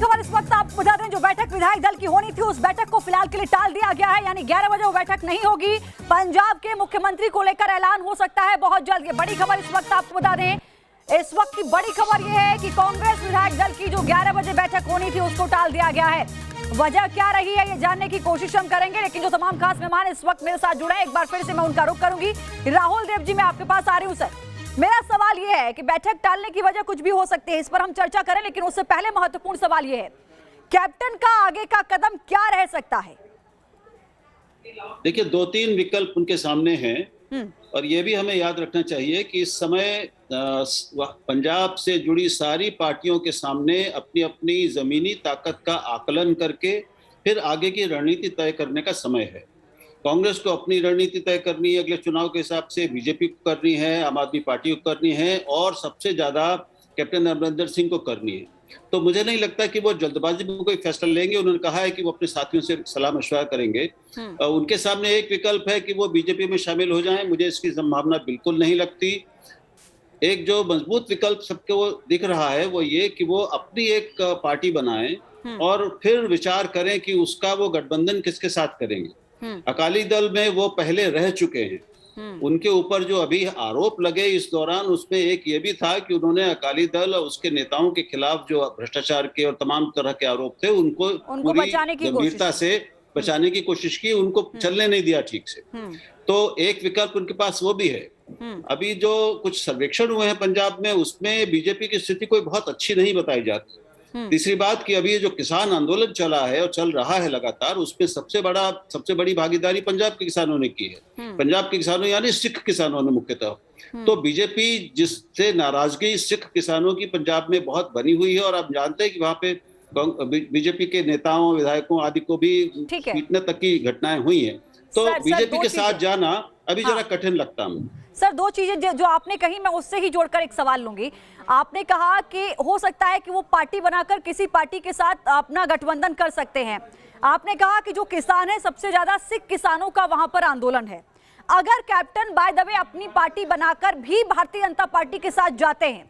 खबर इस वक्त आपको बता दें, जो बैठक विधायक दल की होनी थी उस बैठक को फिलहाल के लिए टाल दिया गया है, यानी 11 बजे वो बैठक नहीं होगी। पंजाब के मुख्यमंत्री को लेकर ऐलान हो सकता है बहुत जल्द। ये बड़ी खबर इस वक्त आपको बता दें। इस वक्त की बड़ी खबर यह है कि कांग्रेस विधायक दल की जो 11 बजे बैठक होनी थी उसको टाल दिया गया है। वजह क्या रही है ये जानने की कोशिश हम करेंगे, लेकिन जो तमाम खास मेहमान इस वक्त मेरे साथ जुड़े हैं, एक बार फिर से मैं उनका रुख करूंगी। राहुल देव जी, मैं आपके पास आ रही हूँ। सर, मेरा सवाल यह है कि बैठक टालने की वजह कुछ भी हो सकती है, इस पर हम चर्चा करें, लेकिन उससे पहले महत्वपूर्ण सवाल यह है, कैप्टन का आगे का कदम क्या रह सकता है? देखिए, 2-3 विकल्प उनके सामने हैं और ये भी हमें याद रखना चाहिए कि इस समय पंजाब से जुड़ी सारी पार्टियों के सामने अपनी अपनी जमीनी ताकत का आकलन करके फिर आगे की रणनीति तय करने का समय है। कांग्रेस को अपनी रणनीति तय करनी है अगले चुनाव के हिसाब से, बीजेपी को करनी है, आम आदमी पार्टी को करनी है और सबसे ज्यादा कैप्टन अमरिंदर सिंह को करनी है। तो मुझे नहीं लगता कि वो जल्दबाजी में कोई फैसला लेंगे। उन्होंने कहा है कि वो अपने साथियों से सलाह मशवरा करेंगे। उनके सामने एक विकल्प है कि वो बीजेपी में शामिल हो जाएं। मुझे इसकी संभावना बिल्कुल नहीं लगती। एक जो मजबूत विकल्प सबको वो दिख रहा है वो ये कि वो अपनी एक पार्टी बनाएं और फिर विचार करें कि उसका वो गठबंधन किसके साथ करेंगे। अकाली दल में वो पहले रह चुके हैं। उनके ऊपर जो अभी आरोप लगे इस दौरान, उसमें एक ये भी था कि उन्होंने अकाली दल और उसके नेताओं के खिलाफ जो भ्रष्टाचार के और तमाम तरह के आरोप थे उनको पूरी गंभीरता से बचाने की कोशिश की, उनको चलने नहीं दिया ठीक से। तो एक विकल्प उनके पास वो भी है। अभी जो कुछ सर्वेक्षण हुए हैं पंजाब में, उसमें बीजेपी की स्थिति कोई बहुत अच्छी नहीं बताई जाती। तीसरी बात कि अभी जो किसान आंदोलन चला है और चल रहा है लगातार, उसमें सबसे बड़ी भागीदारी पंजाब के किसानों ने की है। पंजाब के किसानों यानी सिख किसानों ने मुख्यतः। तो बीजेपी जिससे नाराजगी सिख किसानों की पंजाब में बहुत बनी हुई है और आप जानते हैं कि वहां पे बीजेपी के नेताओं विधायकों आदि को भी पीटने तक की घटनाएं हुई हैं। तो बीजेपी के साथ जाना अभी जरा कठिन लगता है। सर, दो चीजें जो आपने कही मैं उससे ही जोड़कर एक सवाल लूंगी। आपने कहा कि हो सकता है कि वो पार्टी बनाकर किसी पार्टी के साथ अपना गठबंधन कर सकते हैं। आपने कहा कि जो किसान है सबसे ज्यादा सिख किसानों का वहां पर आंदोलन है। अगर कैप्टन बाय द वे अपनी पार्टी बनाकर भी भारतीय जनता पार्टी के साथ जाते हैं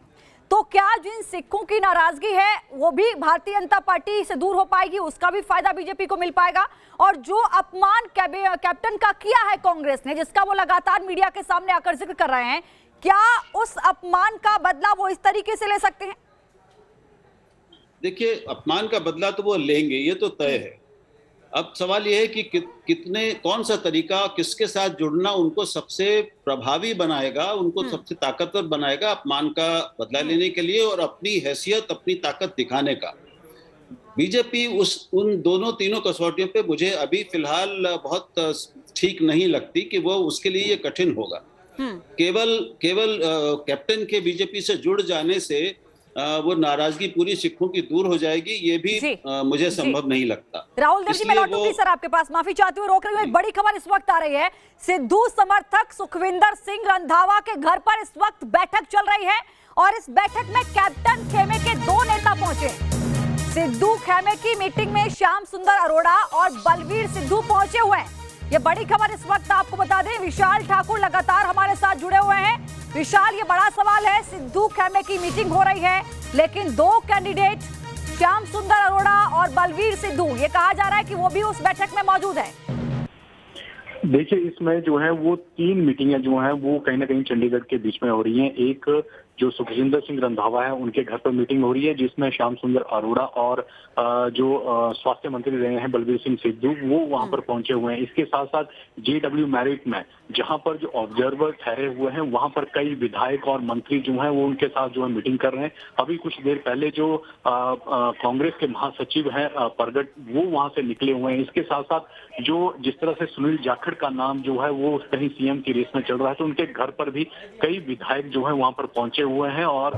तो क्या जिन सिखों की नाराजगी है वो भी भारतीय जनता पार्टी से दूर हो पाएगी, उसका भी फायदा बीजेपी को मिल पाएगा? और जो अपमान कैप्टन का किया है कांग्रेस ने, जिसका वो लगातार मीडिया के सामने आकर जिक्र कर रहे हैं, क्या उस अपमान का बदला वो इस तरीके से ले सकते हैं? देखिए, अपमान का बदला तो वो लेंगे, ये तो तय है। अब सवाल ये है कि कौन सा तरीका किसके साथ जुड़ना उनको सबसे प्रभावी बनाएगा, उनको सबसे ताकतवर बनाएगा अपमान का बदला लेने के लिए और अपनी हैसियत, अपनी ताकत दिखाने का। बीजेपी उन दोनों तीनों कसौटियों पे मुझे अभी फिलहाल बहुत ठीक नहीं लगती कि वो उसके लिए ये कठिन होगा। केवल कैप्टन के बीजेपी से जुड़ जाने से वो नाराजगी पूरी सिखों की दूर हो जाएगी, ये भी मुझे संभव नहीं लगता। राहुल देव जी, मैं लौटूंगी सर आपके पास, माफी चाहती हूँ रोक रही हूँ। एक बड़ी खबर इस वक्त आ रही है, सिद्धू समर्थक सुखविंदर सिंह रंधावा के घर पर इस वक्त बैठक चल रही है और इस बैठक में कैप्टन खेमे के 2 नेता पहुंचे। सिद्धू खेमे की मीटिंग में श्याम सुंदर अरोड़ा और बलवीर सिद्धू पहुंचे हुए हैं। ये बड़ी खबर इस वक्त आपको बता दें। विशाल ठाकुर लगातार हमारे साथ जुड़े हुए हैं। विशाल, ये बड़ा सवाल है, सिद्धू खेमे की मीटिंग हो रही है लेकिन 2 कैंडिडेट श्याम सुंदर अरोड़ा और बलवीर सिद्धू, ये कहा जा रहा है कि वो भी उस बैठक में मौजूद है। देखिए, इसमें जो है वो 3 मीटिंगें जो हैं वो कहीं ना कहीं चंडीगढ़ के बीच में हो रही हैं। एक जो सुखविंदर सिंह रंधावा है उनके घर पर मीटिंग हो रही है जिसमें श्याम सुंदर अरोड़ा और जो स्वास्थ्य मंत्री रहे हैं बलवीर सिंह सिद्धू वो वहां पर पहुंचे हुए हैं। इसके साथ साथ JW मैरिट में जहां पर जो ऑब्जर्वर ठहरे हुए हैं वहां पर कई विधायक और मंत्री जो हैं वो उनके साथ जो है मीटिंग कर रहे हैं। अभी कुछ देर पहले जो कांग्रेस के महासचिव हैं परगट, वो वहां से निकले हुए हैं। इसके साथ साथ जो जिस तरह से सुनील जाखड़ का नाम जो है वो कहीं CM की रेस में चल रहा है, तो उनके घर पर भी कई विधायक जो है वहां पर पहुंचे हुए हैं और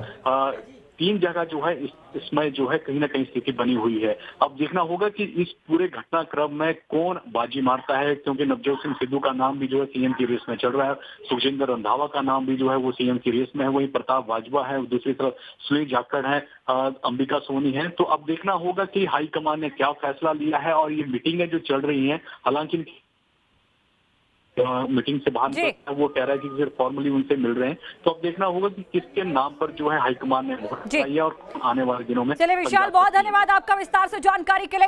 3 जगह जो है इसमें जो है कहीं ना कहीं स्थिति बनी हुई है। अब देखना होगा कि इस पूरे घटनाक्रम में कौन बाजी मारता है, क्योंकि नवजोत सिंह सिद्धू का नाम भी जो है CM की रेस में चल रहा है, सुखविंदर रंधावा का नाम भी जो है वो CM की रेस में है, वहीं प्रताप बाजवा है, दूसरी तरफ सुनील जाखड़ है, अंबिका सोनी है। तो अब देखना होगा कि हाईकमान ने क्या फैसला लिया है और ये मीटिंगें जो चल रही हैं, हालांकि मीटिंग से बाहर जी। निकलता है, वो कह रहा है कि सिर्फ फॉर्मली उनसे मिल रहे हैं। तो अब देखना होगा कि किसके नाम पर जो है हाईकमान ने वोट जी। किया और आने वाले दिनों में चलिए विशाल, पंजाब बहुत तक धन्यवाद आपका विस्तार से जानकारी के लिए।